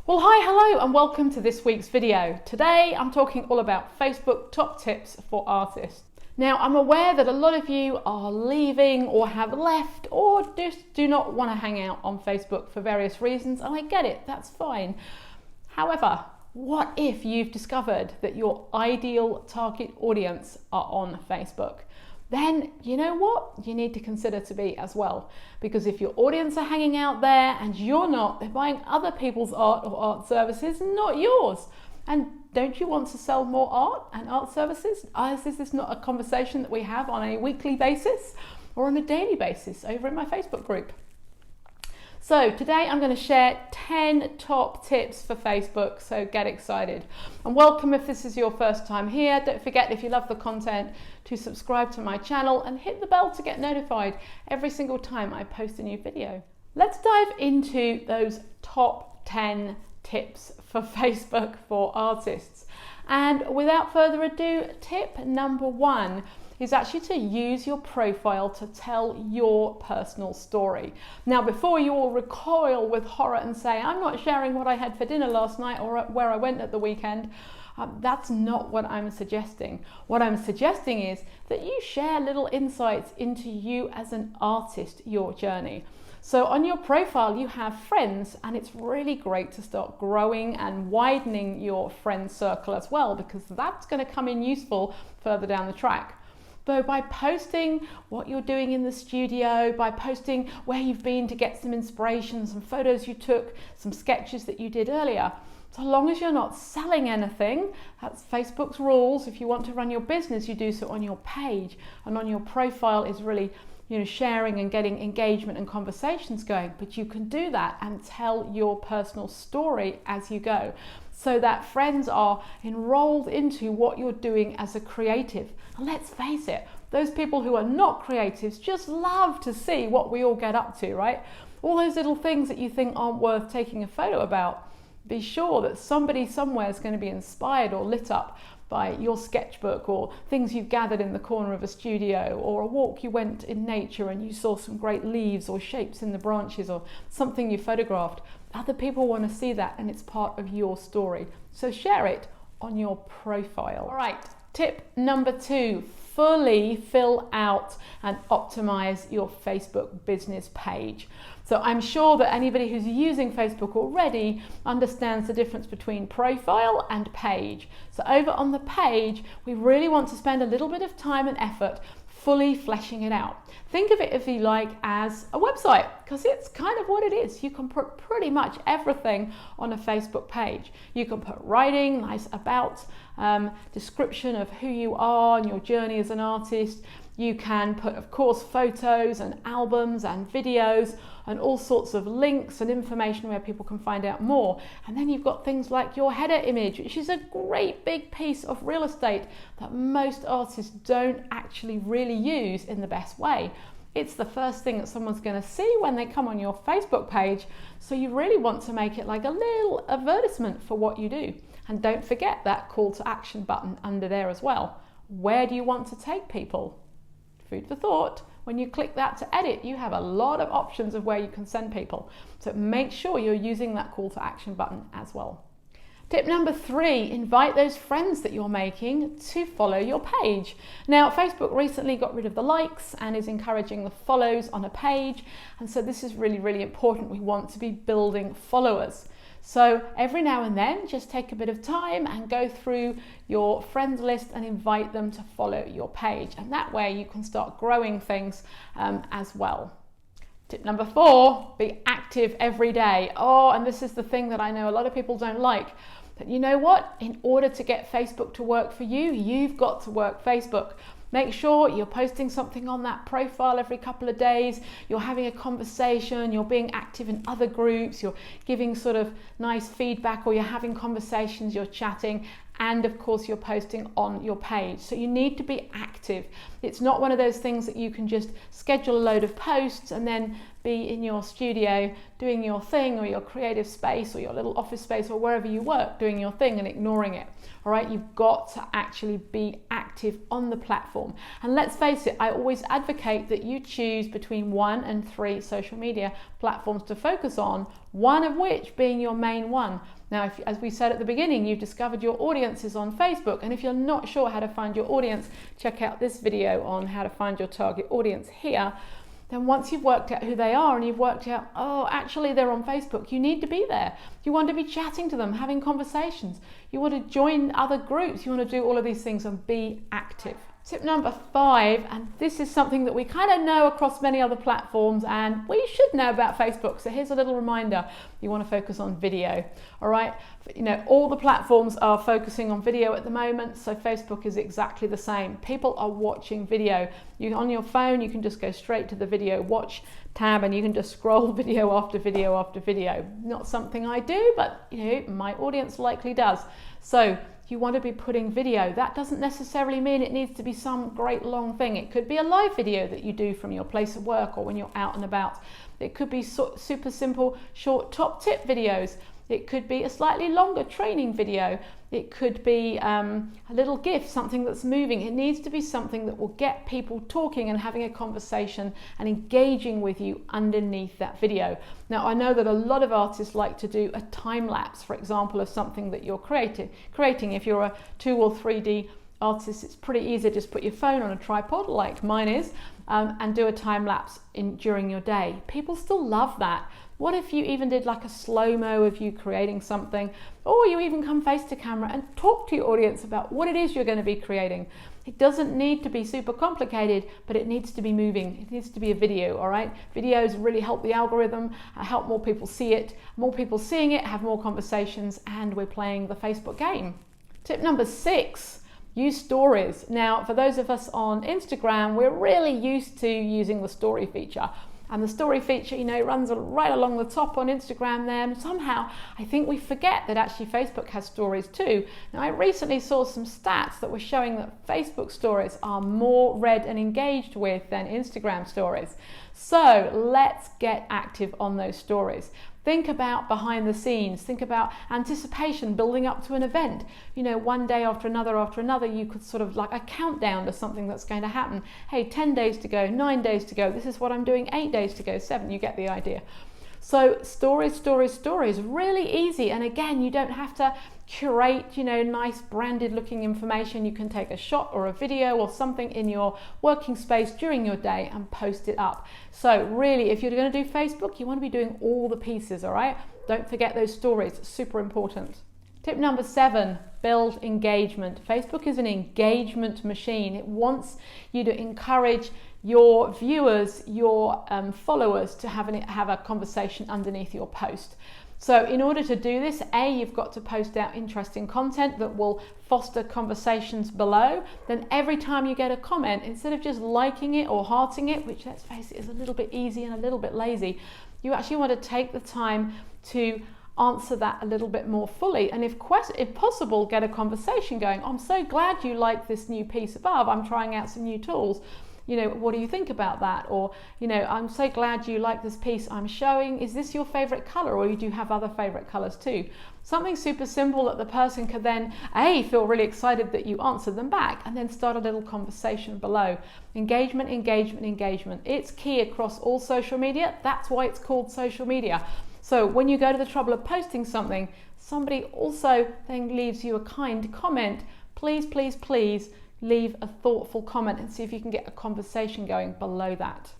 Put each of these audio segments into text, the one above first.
Well, hi, hello, and welcome to this week's video. Today, I'm talking all about Facebook top tips for artists. Now, I'm aware that a lot of you are leaving or have left or just do not want to hang out on Facebook for various reasons, and I get it, that's fine. However, what if you've discovered that your ideal target audience are on Facebook? Then you know what you need to consider to be as well. Because if your audience are hanging out there and you're not, they're buying other people's art or art services, not yours. And don't you want to sell more art and art services? Is this not a conversation that we have on a weekly basis or on a daily basis over in my Facebook group? So today I'm going to share 10 top tips for Facebook, so get excited. And welcome if this is your first time here. Don't forget, if you love the content, to subscribe to my channel and hit the bell to get notified every single time I post a new video. Let's dive into those top 10 tips for Facebook for artists. And without further ado, tip number 1 is actually to use your profile to tell your personal story. Now, before you all recoil with horror and say, I'm not sharing what I had for dinner last night or where I went at the weekend, that's not what I'm suggesting. What I'm suggesting is that you share little insights into you as an artist, your journey. So on your profile, you have friends, and it's really great to start growing and widening your friend circle as well, because that's going to come in useful further down the track. So by posting what you're doing in the studio, by posting where you've been to get some inspiration, some photos you took, some sketches that you did earlier, so long as you're not selling anything, that's Facebook's rules. If you want to run your business, you do so on your page, and on your profile is really, sharing and getting engagement and conversations going. But you can do that and tell your personal story as you go, so that friends are enrolled into what you're doing as a creative. And let's face it, those people who are not creatives just love to see what we all get up to, right? All those little things that you think aren't worth taking a photo about. Be sure that somebody somewhere is going to be inspired or lit up by your sketchbook, or things you've gathered in the corner of a studio, or a walk you went in nature and you saw some great leaves or shapes in the branches, or something you photographed. Other people want to see that, and it's part of your story. So share it on your profile. All right, tip number 2, fully fill out and optimize your Facebook business page. So I'm sure that anybody who's using Facebook already understands the difference between profile and page. So over on the page, we really want to spend a little bit of time and effort fully fleshing it out. Think of it, if you like, as a website, because it's kind of what it is. You can put pretty much everything on a Facebook page. You can put writing, nice about, description of who you are and your journey as an artist. You can put, of course, photos and albums and videos and all sorts of links and information where people can find out more. And then you've got things like your header image, which is a great big piece of real estate that most artists don't actually really use in the best way. It's the first thing that someone's going to see when they come on your Facebook page. So you really want to make it like a little advertisement for what you do. And don't forget that call to action button under there as well. Where do you want to take people? Food for thought. When you click that to edit, you have a lot of options of where you can send people. So make sure you're using that call to action button as well. Tip number 3, invite those friends that you're making to follow your page. Now, Facebook recently got rid of the likes and is encouraging the follows on a page. And so this is really, really important. We want to be building followers. So every now and then, just take a bit of time and go through your friends list and invite them to follow your page. And that way you can start growing things as well. Tip number 4, be active every day. Oh, and this is the thing that I know a lot of people don't like. But you know what? In order to get Facebook to work for you, you've got to work Facebook. Make sure you're posting something on that profile every couple of days, you're having a conversation, you're being active in other groups, you're giving sort of nice feedback, or you're having conversations, you're chatting, and of course you're posting on your page. So you need to be active. It's not one of those things that you can just schedule a load of posts and then be in your studio doing your thing, or your creative space, or your little office space, or wherever you work doing your thing and ignoring it. All right, you've got to actually be active on the platform. And let's face it, I always advocate that you choose between 1 and 3 social media platforms to focus on, one of which being your main one. Now, as we said at the beginning, you've discovered your audiences on Facebook, and if you're not sure how to find your audience, check out this video on how to find your target audience here. Then once you've worked out who they are and you've worked out, oh, actually they're on Facebook, you need to be there. You want to be chatting to them, having conversations. You want to join other groups. You want to do all of these things and be active. Tip number 5, and this is something that we kind of know across many other platforms and we should know about Facebook. So here's a little reminder. You want to focus on video, all right? You know, all the platforms are focusing on video at the moment, so Facebook is exactly the same. People are watching video. On your phone, you can just go straight to the video watch tab and you can just scroll video after video after video. Not something I do, but you know, my audience likely does. So you want to be putting video. That doesn't necessarily mean it needs to be some great long thing. It could be a live video that you do from your place of work or when you're out and about. It could be super simple, short top tip videos. It could be a slightly longer training video. It could be a little GIF, something that's moving. It needs to be something that will get people talking and having a conversation and engaging with you underneath that video. Now, I know that a lot of artists like to do a time lapse, for example, of something that you're creating. If you're a 2 or 3D artist, it's pretty easy. Just put your phone on a tripod like mine is and do a time lapse during your day. People still love that. What if you even did like a slow-mo of you creating something, or you even come face to camera and talk to your audience about what it is you're going to be creating? It doesn't need to be super complicated, but it needs to be moving. It needs to be a video, all right? Videos really help the algorithm, help more people see it. More people seeing it, have more conversations, and we're playing the Facebook game. Tip number 6. Use stories. Now, for those of us on Instagram, we're really used to using the story feature. And the story feature, you know, runs right along the top on Instagram there. And somehow, I think we forget that actually Facebook has stories too. Now, I recently saw some stats that were showing that Facebook stories are more read and engaged with than Instagram stories. So let's get active on those stories. Think about behind the scenes. Think about anticipation, building up to an event. You know, one day after another, you could sort of like a countdown to something that's going to happen. Hey, 10 days to go, 9 days to go. This is what I'm doing, 8 days to go, 7. You get the idea. So stories, really easy. And again, you don't have to curate, you know, nice branded looking information. You can take a shot or a video or something in your working space during your day and post it up. So really, if you're going to do Facebook, you want to be doing all the pieces, all right? Don't forget those stories, super important. Tip number 7, build engagement. Facebook is an engagement machine. It wants you to encourage your viewers, your followers to have a conversation underneath your post. So in order to do this, you've got to post out interesting content that will foster conversations below. Then every time you get a comment, instead of just liking it or hearting it, which let's face it is a little bit easy and a little bit lazy, you actually want to take the time to answer that a little bit more fully, and if possible, get a conversation going. I'm so glad you like this new piece above. I'm trying out some new tools. You know, what do you think about that? Or, you know, I'm so glad you like this piece I'm showing. Is this your favorite color, or you do have other favorite colors too? Something super simple that the person could then feel really excited that you answered them back, and then start a little conversation below. Engagement. It's key across all social media. That's why it's called social media. So when you go to the trouble of posting something, somebody also then leaves you a kind comment. Please leave a thoughtful comment and see if you can get a conversation going below that.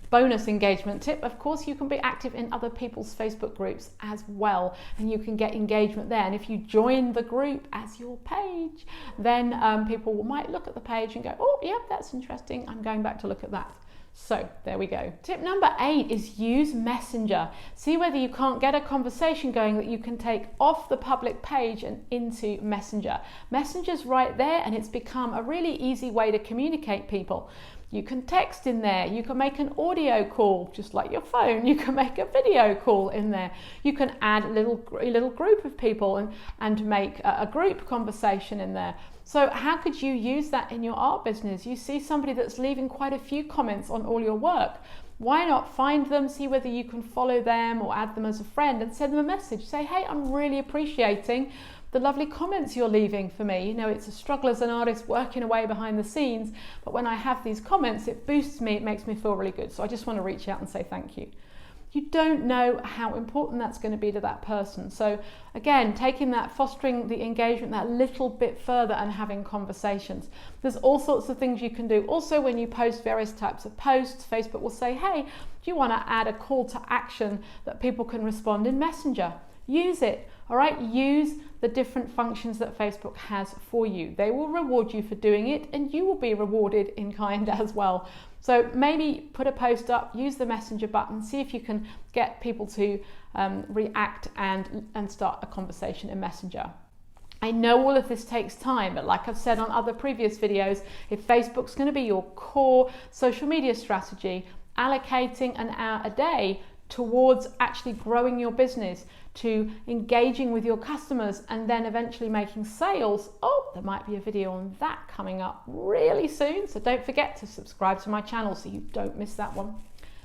Bonus engagement tip, of course, you can be active in other people's Facebook groups as well, and you can get engagement there. And if you join the group as your page, then people might look at the page and go, oh yeah, that's interesting, I'm going back to look at that. So there we go. Tip number 8 is use Messenger. See whether you can't get a conversation going that you can take off the public page and into Messenger. Messenger's right there, and it's become a really easy way to communicate people. You can text in there, you can make an audio call, just like your phone, you can make a video call in there. You can add a little group of people and make a group conversation in there. So how could you use that in your art business? You see somebody that's leaving quite a few comments on all your work. Why not find them, see whether you can follow them or add them as a friend and send them a message. Say, hey, I'm really appreciating the lovely comments you're leaving for me. You know, it's a struggle as an artist working away behind the scenes, but when I have these comments, it boosts me, it makes me feel really good. So I just want to reach out and say thank you. you don't know how important that's going to be to that person. So again, taking that, fostering the engagement that little bit further and having conversations. There's all sorts of things you can do. Also, when you post various types of posts, Facebook will say, hey, do you want to add a call to action that people can respond in Messenger? Use it, all right? Use the different functions that Facebook has for you. They will reward you for doing it, and you will be rewarded in kind as well. So maybe put a post up, use the Messenger button, see if you can get people to react and start a conversation in Messenger. I know all of this takes time, but like I've said on other previous videos, if Facebook's going to be your core social media strategy, allocating an hour a day towards actually growing your business, to engaging with your customers, and then eventually making sales. Oh, there might be a video on that coming up really soon, so don't forget to subscribe to my channel so you don't miss that one.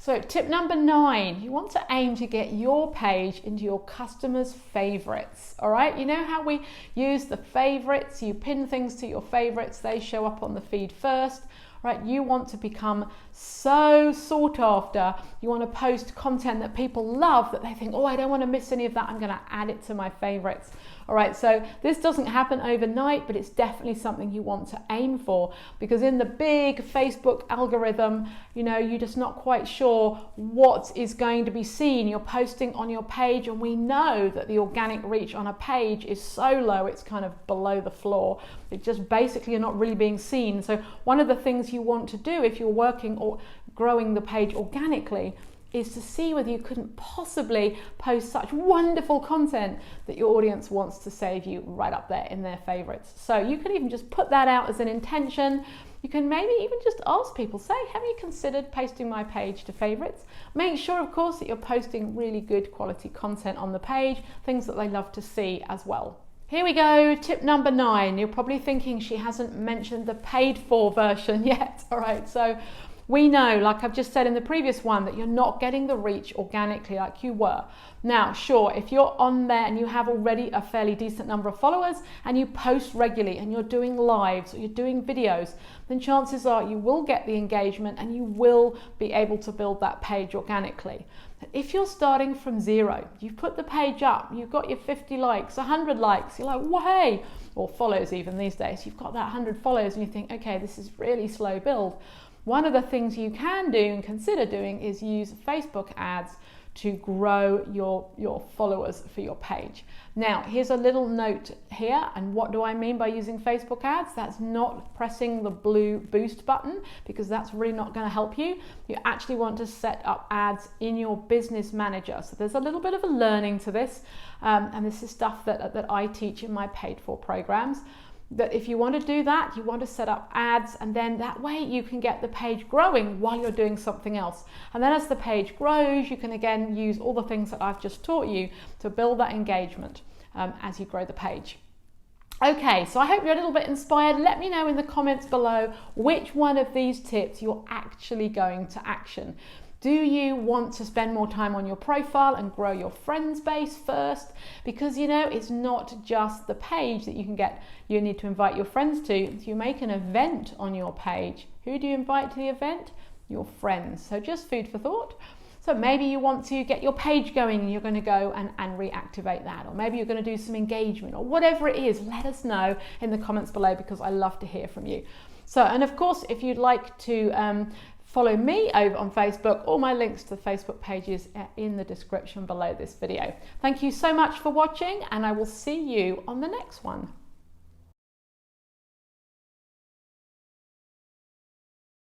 So tip number 9, you want to aim to get your page into your customers' favorites. All right, you know how we use the favorites, you pin things to your favorites, they show up on the feed first. Right, you want to become so sought after. You want to post content that people love, that they think, oh, I don't want to miss any of that, I'm going to add it to my favorites. All right, so this doesn't happen overnight, but it's definitely something you want to aim for, because in the big Facebook algorithm, you know, you're just not quite sure what is going to be seen. You're posting on your page, and we know that the organic reach on a page is so low, it's kind of below the floor. It just basically you're not really being seen. So one of the things you want to do if you're working or growing the page organically is to see whether you couldn't possibly post such wonderful content that your audience wants to save you right up there in their favorites. So you can even just put that out as an intention. You can maybe even just ask people, say, have you considered posting my page to favorites? Make sure, of course, that you're posting really good quality content on the page, things that they love to see as well. Here we go, tip number 9. You're probably thinking she hasn't mentioned the paid for version yet. All right, so we know, like I've just said in the previous one, that you're not getting the reach organically like you were. Now, sure, if you're on there and you have already a fairly decent number of followers and you post regularly and you're doing lives or you're doing videos, then chances are you will get the engagement and you will be able to build that page organically. If you're starting from zero, you've put the page up, you've got your 50 likes, 100 likes, you're like, well, hey, or follows even these days, you've got that 100 followers and you think, okay, this is really slow build. One of the things you can do and consider doing is use Facebook ads to grow your followers for your page. Now, here's a little note here, and what do I mean by using Facebook ads? That's not pressing the blue boost button, because that's really not going to help you. You actually want to set up ads in your business manager. So there's a little bit of a learning to this, and this is stuff that I teach in my paid for programs. That if you want to do that, you want to set up ads, and then that way you can get the page growing while you're doing something else. And then as the page grows, you can again use all the things that I've just taught you to build that engagement as you grow the page. Okay, so I hope you're a little bit inspired. Let me know in the comments below which one of these tips you're actually going to action. Do you want to spend more time on your profile and grow your friends base first? Because you know, it's not just the page that you need to invite your friends to. If you make an event on your page, who do you invite to the event? Your friends. So just food for thought. So maybe you want to get your page going and you're going to go and reactivate that, or maybe you're going to do some engagement, or whatever it is. Let us know in the comments below, because I love to hear from you. So, and of course, if you'd like to follow me over on Facebook, all my links to the Facebook pages are in the description below this video. Thank you so much for watching, and I will see you on the next one.